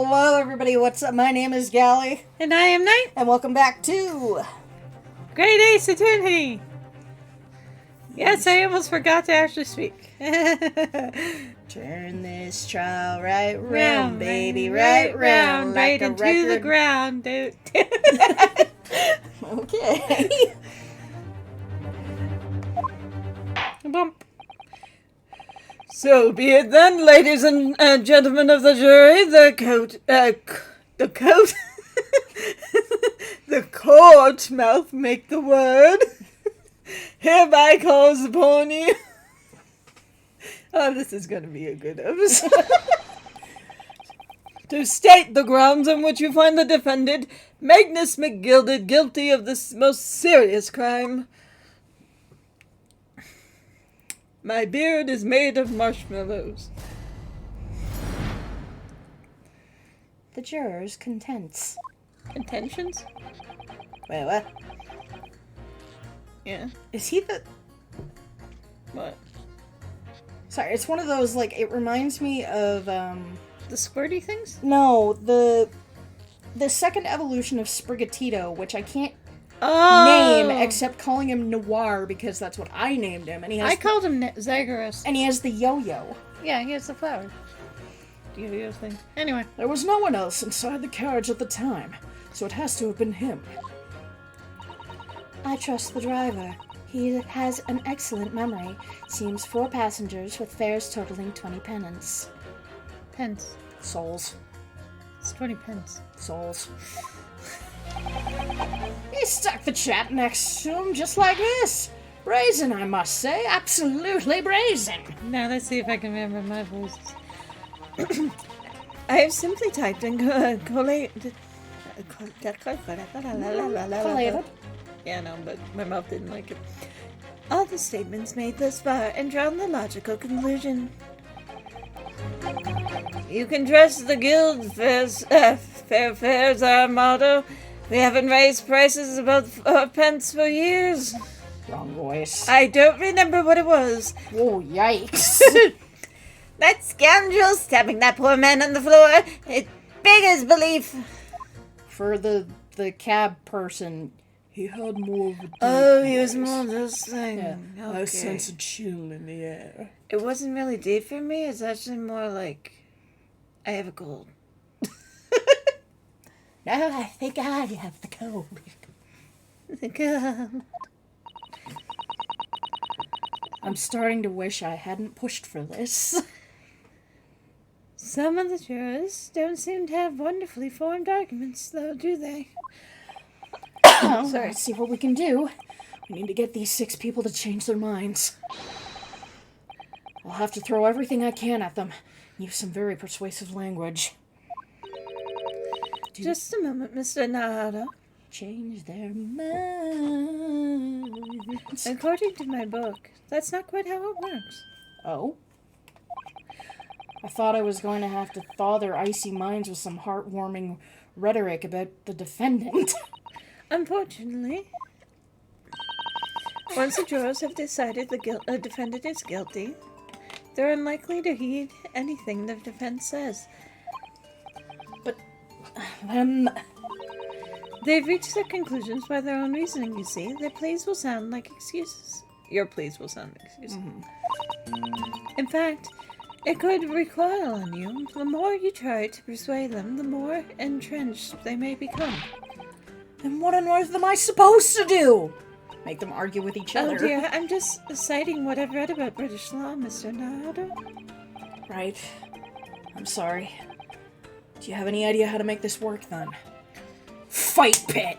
Hello, everybody. What's up? My name is Gally. And I am Knight. And welcome back to Great Ace Attorney. Yes, I almost forgot to actually speak. Turn this trial right round, baby, right round, like right a into record. the ground, dude. Okay. Bump. So be it then, ladies and gentlemen of the jury, the court, mouth make the word, hereby calls upon you. Oh, this is going to be a good episode. To state the grounds on which you find the defendant, Magnus McGilded, guilty of this most serious crime. My beard is made of marshmallows. The jurors' contents. Intentions? Wait, what? Yeah. Is he the... What? Sorry, it's one of those, like, it reminds me of, The squirty things? No, the second evolution of Sprigatito, which I can't name except calling him Noir because that's what I named him, and he has I called him Zagorus. and he has the yo-yo. Yeah, he has the flower. Yo-yo thing. Anyway. There was no one else inside the carriage at the time, so it has to have been him. I trust the driver. He has an excellent memory. Seems 4 passengers with fares totaling 20 pence. Pence. Souls. It's 20 pence. Souls. He stuck the chap next to him just like this. Brazen, I must say. Absolutely brazen. Now let's see if I can remember my voices. I have simply typed in Collated. Yeah, no, but my mouth didn't like it. All the statements made thus far and drawn the logical conclusion. You can trust the guild fares, fair fares our motto. We haven't raised prices above 4 pence for years. Wrong voice. I don't remember what it was. Oh, yikes. That scoundrel stabbing that poor man on the floor. It beggars belief. For the cab person, he had more of a deep Oh, he was voice. more of this thing. Yeah. Okay. I sense a chill in the air. It wasn't really deep for me. It's actually more like I have a cold. No, I think I have the cold. I'm starting to wish I hadn't pushed for this. Some of the jurors don't seem to have wonderfully formed arguments, though, do they? Sorry, let's see what we can do. We need to get these 6 people to change their minds. I'll have to throw everything I can at them. Use some very persuasive language. Just a moment, Mr. Narada. Change their minds. According to my book, that's not quite how it works. Oh? I thought I was going to have to thaw their icy minds with some heartwarming rhetoric about the defendant. Unfortunately, Once the jurors have decided the defendant is guilty, they're unlikely to heed anything the defense says. But, they've reached their conclusions by their own reasoning, you see. Their pleas will sound like excuses. Your pleas will sound like excuses. In fact, it could recoil on you. The more you try to persuade them, the more entrenched they may become. then what on earth am I supposed to do? Make them argue with each other. Oh dear, I'm just citing what I've read about British law, Mr. Narada. Right. I'm sorry. Do you have any idea how to make this work, then? Fight pit!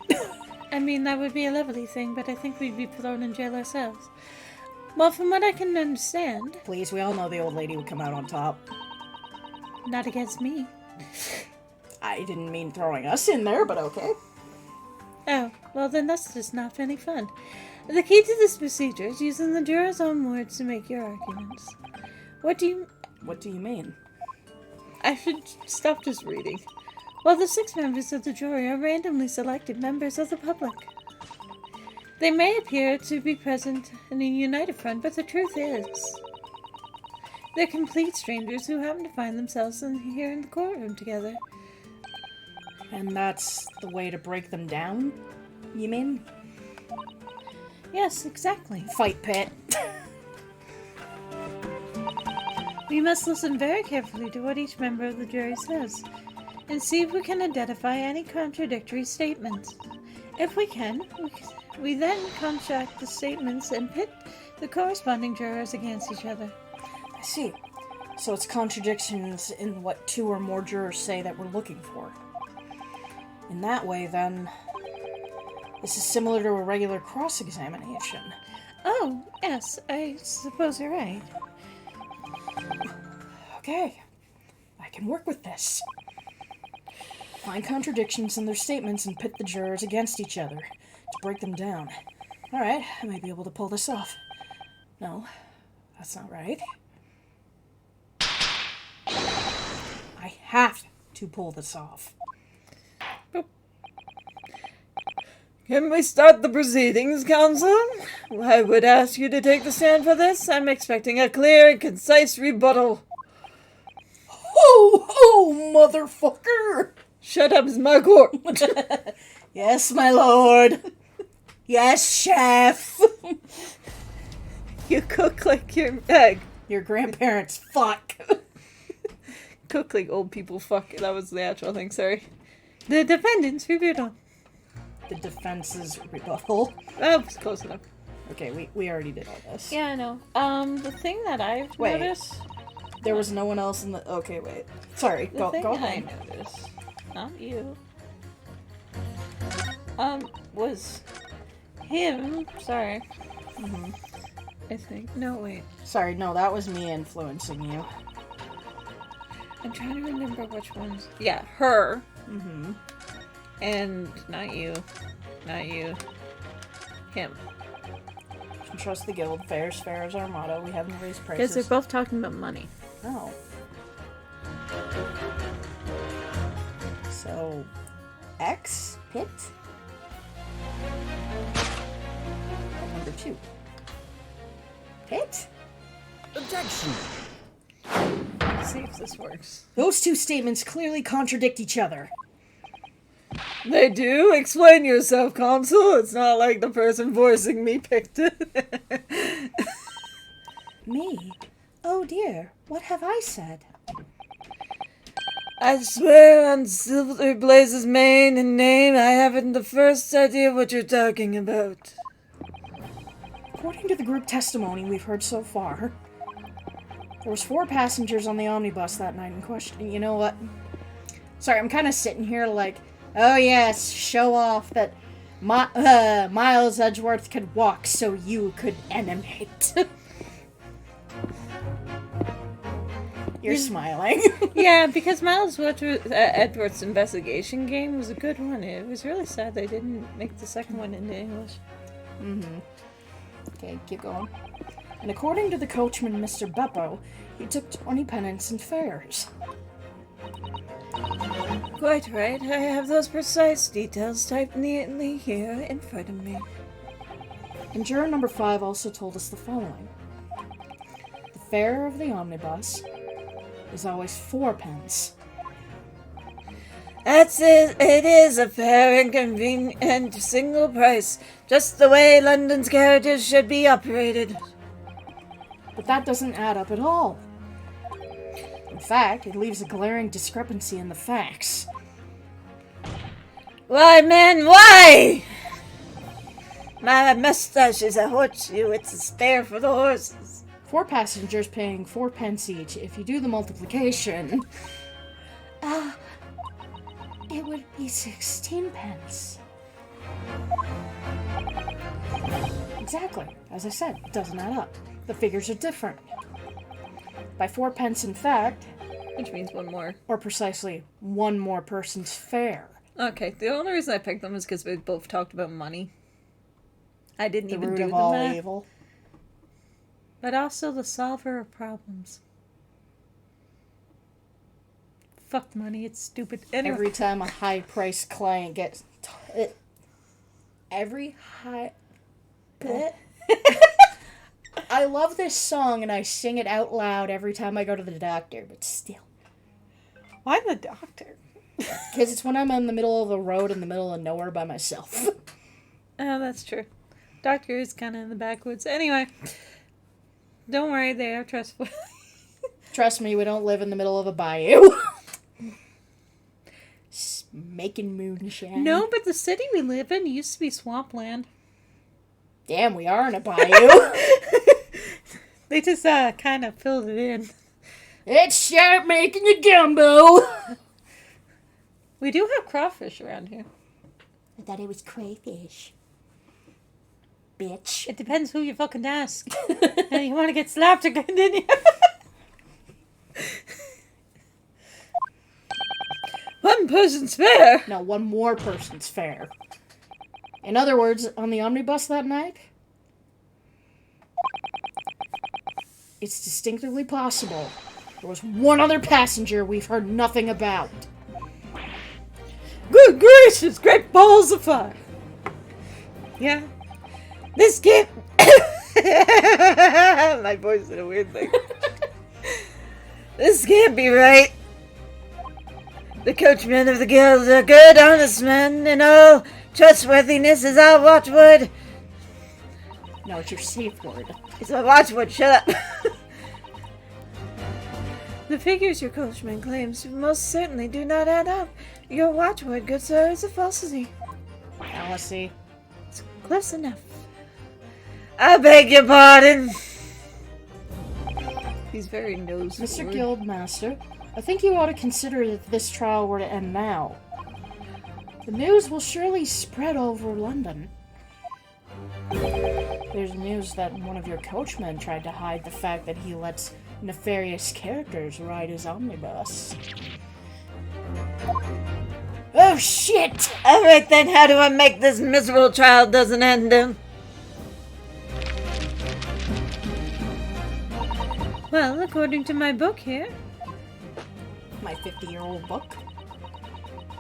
I mean, that would be a lovely thing, but I think we'd be thrown in jail ourselves. Well, from what I can understand, Please, we all know the old lady would come out on top. not against me. I didn't mean throwing us in there, but okay. Oh, well then that's just not any fun. The key to this procedure is using the jurors' own words to make your arguments. What do you mean? I should stop just reading. Well, the 6 members of the jury are randomly selected members of the public. They may appear to be present in a united front, but the truth is, they're complete strangers who happen to find themselves here in the courtroom together. And that's the way to break them down, you mean? Yes, exactly. Fight pit. We must listen very carefully to what each member of the jury says, and see if we can identify any contradictory statements. If we can, we then contrast the statements and pit the corresponding jurors against each other. I see. So it's contradictions in what 2 or more jurors say that we're looking for. In that way, then, this is similar to a regular cross-examination. Oh, yes, I suppose you're right. Okay, I can work with this. Find contradictions in their statements and pit the jurors against each other to break them down. Alright, I may be able to pull this off. No, that's not right. I have to pull this off. Can we start the proceedings, counsel? I would ask you to take the stand for this. I'm expecting a clear and concise rebuttal. Oh, motherfucker! Shut up, is my court. Yes, my lord. Yes, chef. You cook like your Your grandparents fuck. cook like old people fuck. That was the actual thing, sorry. The defendant's rebuttal. The defense's rebuttal. Oh, it's close enough. Okay, we already did all this. Yeah, I know. The thing that I've Wait. noticed... There was no one else in the... Okay, wait. Sorry, The go thing ahead. I noticed, not you, was him, sorry. Mm-hmm. I think. No, wait. Sorry, no, that was me influencing you. I'm trying to remember which ones. Yeah, her. Mm-hmm. And not you. Not you. Him. Trust the guild. Fair is our motto. We haven't raised Because prices. they're both talking about money. Oh. So, X, pit. And number 2. Pit? Objection. Let's see if this works. Those 2 statements clearly contradict each other. They do? Explain yourself, counsel. It's not like the person voicing me picked it. Me? Oh dear, what have I said? I swear on Silver Blaze's mane and name, I haven't the first idea what you're talking about. According to the group testimony we've heard so far, there was 4 passengers on the omnibus that night in question. You know what? Sorry, I'm kind of sitting here like, oh yes, show off that Miles Edgeworth could walk so you could animate. You're smiling. Yeah, because Miles Edgeworth's investigation game was a good one. It was really sad they didn't make the second one into English. Mm-hmm. Okay, keep going. And according to the coachman, Mr. Beppo, he took 20 pence in fares. Quite right. I have those precise details typed neatly here in front of me. And juror number 5 also told us the following. The fare of the omnibus is always 4 pence. That's it. It is a fair and convenient single price, just the way London's carriages should be operated. But that doesn't add up at all. In fact, it leaves a glaring discrepancy in the facts. Why, man, why? My mustache is a horseshoe. It's a spare for the horses. 4 passengers paying 4 pence each. If you do the multiplication... it would be 16 pence. Exactly. As I said, it doesn't add up. The figures are different. By 4 pence in fact, Which means one more. or precisely 1 more person's fare. Okay, the only reason I picked them is because we both talked about money. I didn't The even root do of the all math. evil. But also the solver of problems. Fuck money, it's stupid. Anyway. Every time a high-priced client gets... every high... I love this song and I sing it out loud every time I go to the doctor, but still. Why the doctor? Because it's when I'm in the middle of the road in the middle of nowhere by myself. Oh, that's true. Doctor is kind of in the backwoods. Anyway, don't worry, they are trustworthy. Trust me, we don't live in the middle of a bayou. Making moonshine. No, but the city we live in used to be swampland. Damn, we are in a bayou. They just kind of filled it in. It's sharp making a gumbo. We do have crawfish around here. I thought it was crayfish. Bitch. It depends who you fucking ask. And you want to get slapped again, didn't you? One person's fair. No, one more person's fair. In other words, on the omnibus that night, it's distinctly possible there was one other passenger we've heard nothing about. Good gracious, great balls of fire. Yeah. This can't... My voice did a weird thing. This can't be right. The coachmen of the guild are good, honest men, and all trustworthiness is our watchword. No, it's your safe word. It's my watchword, shut up. The figures your coachman claims most certainly do not add up. Your watchword, good sir, is a falsity. Fallacy. It's close enough. I beg your pardon. He's very nosy. Mr. Guildmaster, I think you ought to consider if this trial were to end now. The news will surely spread over London. There's news that one of your coachmen tried to hide the fact that he lets nefarious characters ride his omnibus. Oh shit! Alright then, how do I make this miserable trial doesn't end him? Well, according to my book here. My 50-year-old book.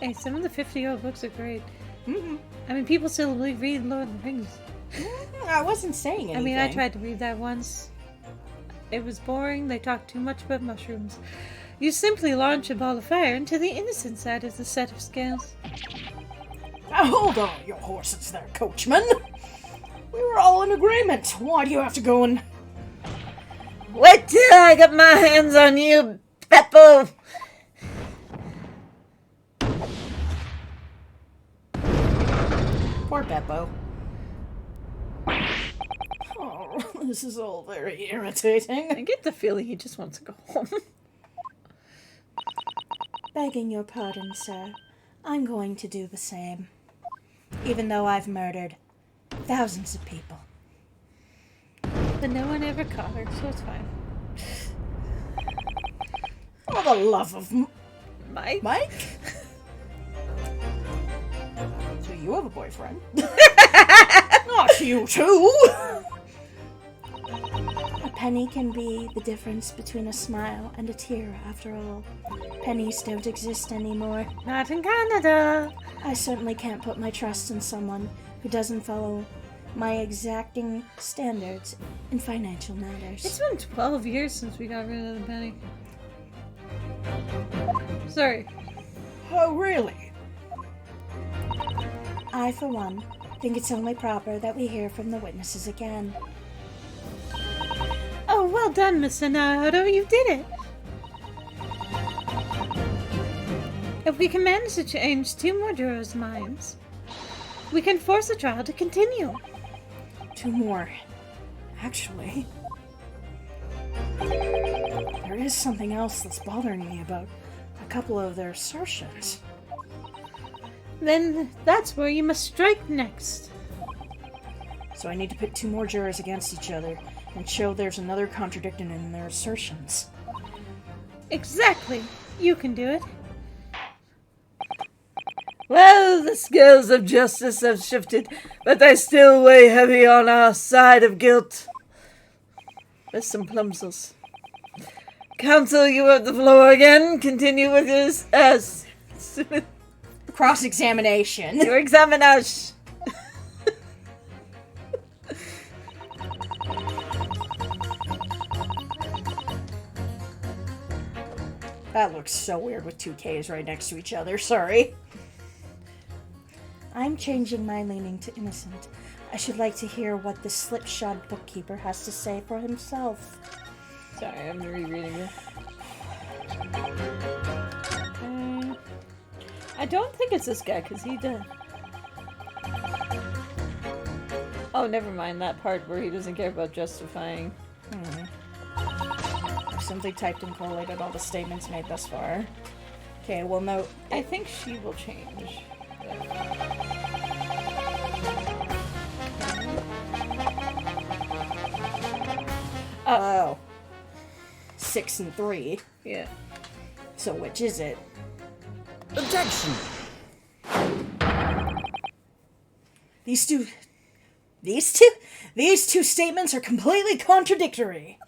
Hey, some of the 50-year-old books are great. Mm-hmm. I mean, people still read Lord of the Rings. I wasn't saying anything. I mean, I tried to read that once. It was boring. They talked too much about mushrooms. You simply launch a ball of fire into the innocent side of the set of scales. Now hold on, your horses there, coachman. We were all in agreement. Why do you have to go and... Wait till I get my hands on you, Beppo! Poor Beppo. Oh, this is all very irritating. I get the feeling he just wants to go home. Begging your pardon, sir, I'm going to do the same. Even though I've murdered thousands of people. But no one ever caught her, so it's fine. For the love of Mike? Mike? So you have a boyfriend? Not you too! A penny can be the difference between a smile and a tear, after all. Pennies don't exist anymore. Not in Canada! I certainly can't put my trust in someone who doesn't follow my exacting standards in financial matters. It's been 12 years since we got rid of the penny. Sorry. Oh, really? I, for one, think it's only proper that we hear from the witnesses again. Oh, well done, Mr. Naruto. You did it. If we can manage to change 2 more jurors' minds, we can force the trial to continue. 2 more. Actually, there is something else that's bothering me about a couple of their assertions. Then that's where you must strike next. So I need to pit 2 more jurors against each other and show there's another contradiction in their assertions. Exactly. You can do it. Well, the scales of justice have shifted, but they still weigh heavy on our side of guilt. There's some plumsels. Counsel, you have the floor again. Continue with your Cross-examination. your examination. That looks so weird with two Ks right next to each other. Sorry. I'm changing my leaning to innocent. I should like to hear what the slipshod bookkeeper has to say for himself. Sorry, I'm rereading it. I don't think it's this guy, because he did. Oh, never mind that part where he doesn't care about justifying. I've simply typed and collated all the statements made thus far. Okay, well, no. I think she will change. Oh. 6 and 3. Yeah. So which is it? Objection! These two statements are completely contradictory.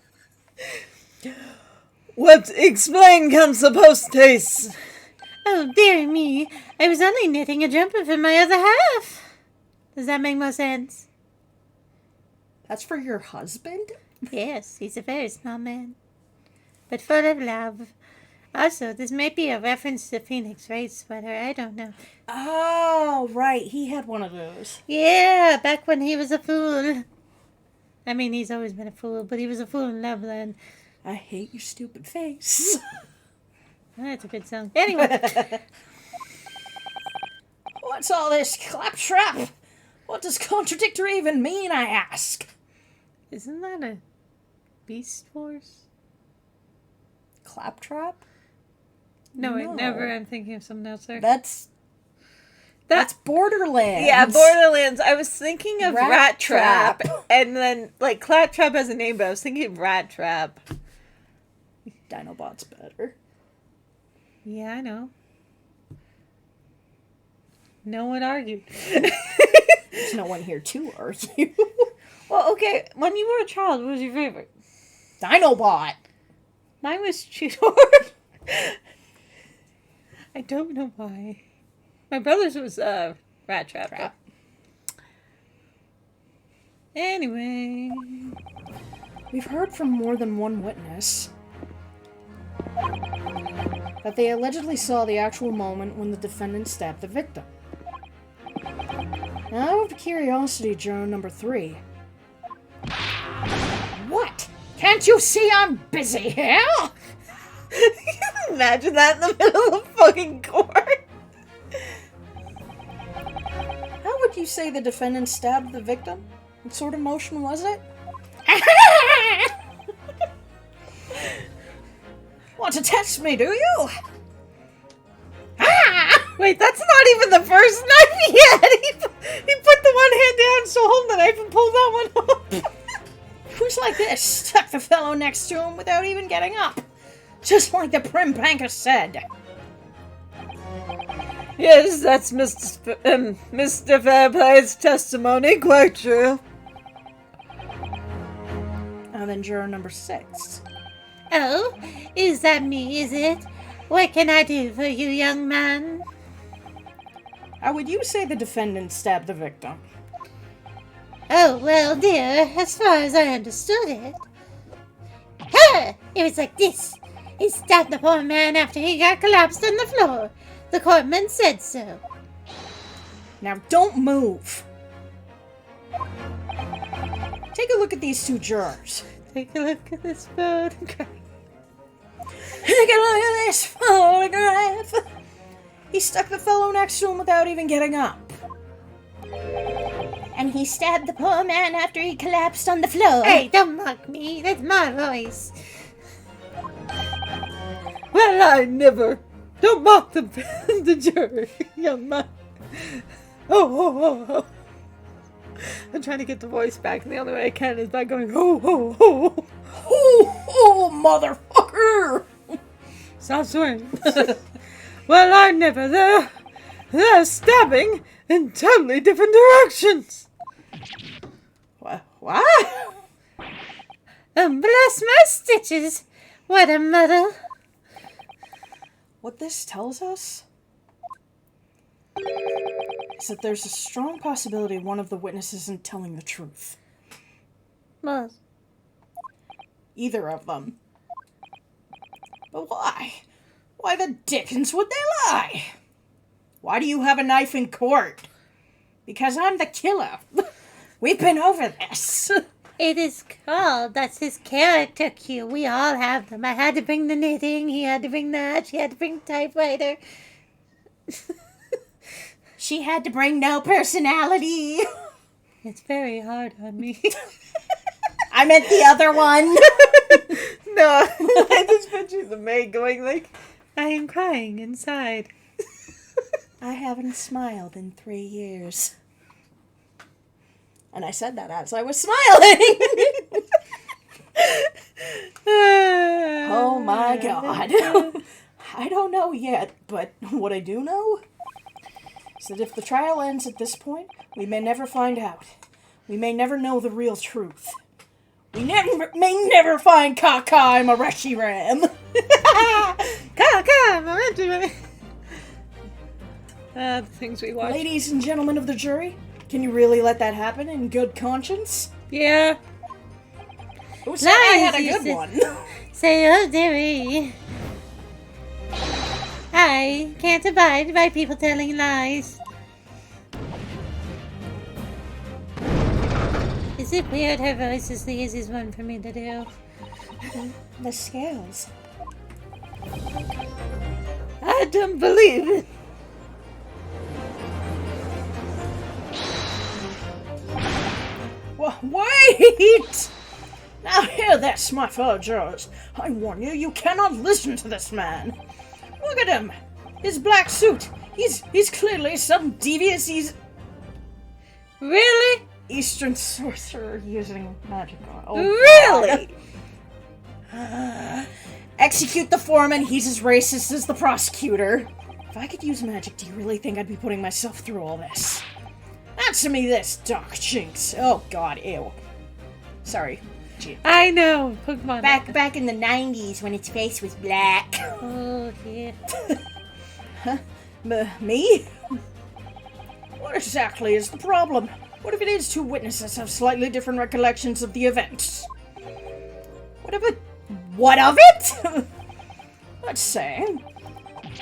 What? Explain, Council Post-haste. Oh, dear me. I was only knitting a jumper for my other half. Does that make more sense? That's for your husband? Yes, he's a very small man. But full of love. Also, this may be a reference to Phoenix Wright's sweater. I don't know. Oh, right. He had one of those. Yeah, back when he was a fool. I mean, he's always been a fool, but he was a fool in love then. I hate your stupid face. That's a good song. Anyway. What's all this claptrap? What does contradictory even mean, I ask? Isn't that a Beast Wars? Claptrap? No, wait, No. never. I'm thinking of something else there. That's Borderlands. Yeah, Borderlands. I was thinking of Rat Rat Trap. Trap. And then, like, Claptrap has a name, but I was thinking of Rat Trap. Dinobot's better. Yeah, I know. No one argued. There's no one here to argue. Well, okay, when you were a child, what was your favorite? Dinobot. Mine was Cheetor. I don't know why. My brother's was Rat Trap. Trap. Anyway. We've heard from more than one witness that they allegedly saw the actual moment when the defendant stabbed the victim. Now, out of curiosity, juror number 3. What? Can't you see I'm busy here? Imagine that in the middle of fucking court. How would you say the defendant stabbed the victim? What sort of motion was it? Want to test me, do you? Wait, that's not even the first knife he had. He put the one hand down, so hold the knife and pull that one up. Who's like this? Stuck the fellow next to him without even getting up. Just like the prim banker said. Yes, that's Mr. Fairplay's testimony. Quite true. And then juror number 6. Oh, is that me, is it? What can I do for you, young man? How would you say the defendant stabbed the victim? Oh, well, dear, as far as I understood it. Ha! It was like this. He stabbed the poor man after he got collapsed on the floor. The courtman said so. Now don't move. Take a look at these 2 jurors. Take a look at this photograph. Take a look at this photograph. He stuck the fellow next to him without even getting up. And he stabbed the poor man after he collapsed on the floor. Hey, don't mock me. That's my voice. Well, I never. Don't mock the jury, young man. Oh. I'm trying to get the voice back, and the only way I can is by going, oh. Oh, motherfucker! Stop swearing. Well, I never. They're stabbing in totally different directions. What? Bless my stitches. What a muddle. What this tells us is that there's a strong possibility one of the witnesses isn't telling the truth. What? Either of them. But why? Why the dickens would they lie? Why do you have a knife in court? Because I'm the killer. We've been over this. It is called. That's his character cue. We all have them. I had to bring the knitting. He had to bring that. She had to bring typewriter. She had to bring no personality. It's very hard on me. I meant the other one. No, I just picture the maid going like, I am crying inside. I haven't smiled in 3 years. And I said that as I was smiling. Oh my God. I don't know yet, but what I do know is that if the trial ends at this point, we may never find out. We may never know the real truth. We may never find Kakai Mareshi Ram. Come, the things we watch. Ladies and gentlemen of the jury, can you really let that happen in good conscience? Yeah. Who said I had a Lies, good you one? Say, oh, dearie. I can't abide by people telling lies. Is it weird her voice is the easiest one for me to do? The scales. I don't believe it. Wait! Now hear this, my fellow jurors. I warn you, you cannot listen to this man. Look at him. His black suit. He's clearly some devious Really? Eastern sorcerer using magic. Oh, Really? Execute the foreman. He's as racist as the prosecutor. If I could use magic, do you really think I'd be putting myself through all this? Answer me this, Doc Jinx. Oh God, ew. Sorry. Gee. I know. Pokemon. Back in the 90s when its face was black. Oh, yeah. Me? What exactly is the problem? What if it is two witnesses have slightly different recollections of the events? What of it? Let's say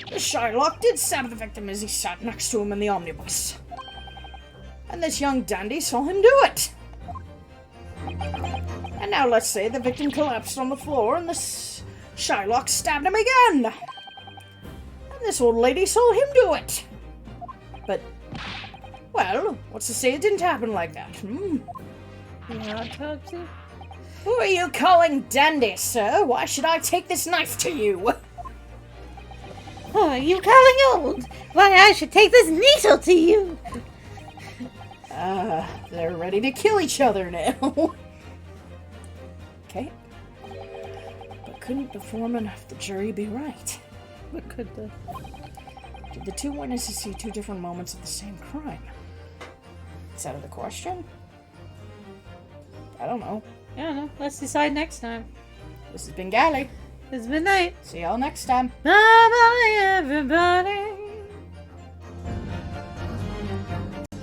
the Shylock did stab the victim as he sat next to him in the omnibus. And this young dandy saw him do it. And now let's say the victim collapsed on the floor and the Shylock stabbed him again. And this old lady saw him do it. But, well, what's to say it didn't happen like that? Autopsy? Who are you calling dandy, sir? Why should I take this knife to you? Oh, are you calling old? Why, I should take this needle to you. They're ready to kill each other now. Okay. But couldn't the foreman of the jury be right? What could the... Did the two witnesses see two different moments of the same crime? It's out of the question? I don't know. I don't know. Let's decide next time. This has been Gally. It's midnight. See y'all next time. Bye-bye, everybody.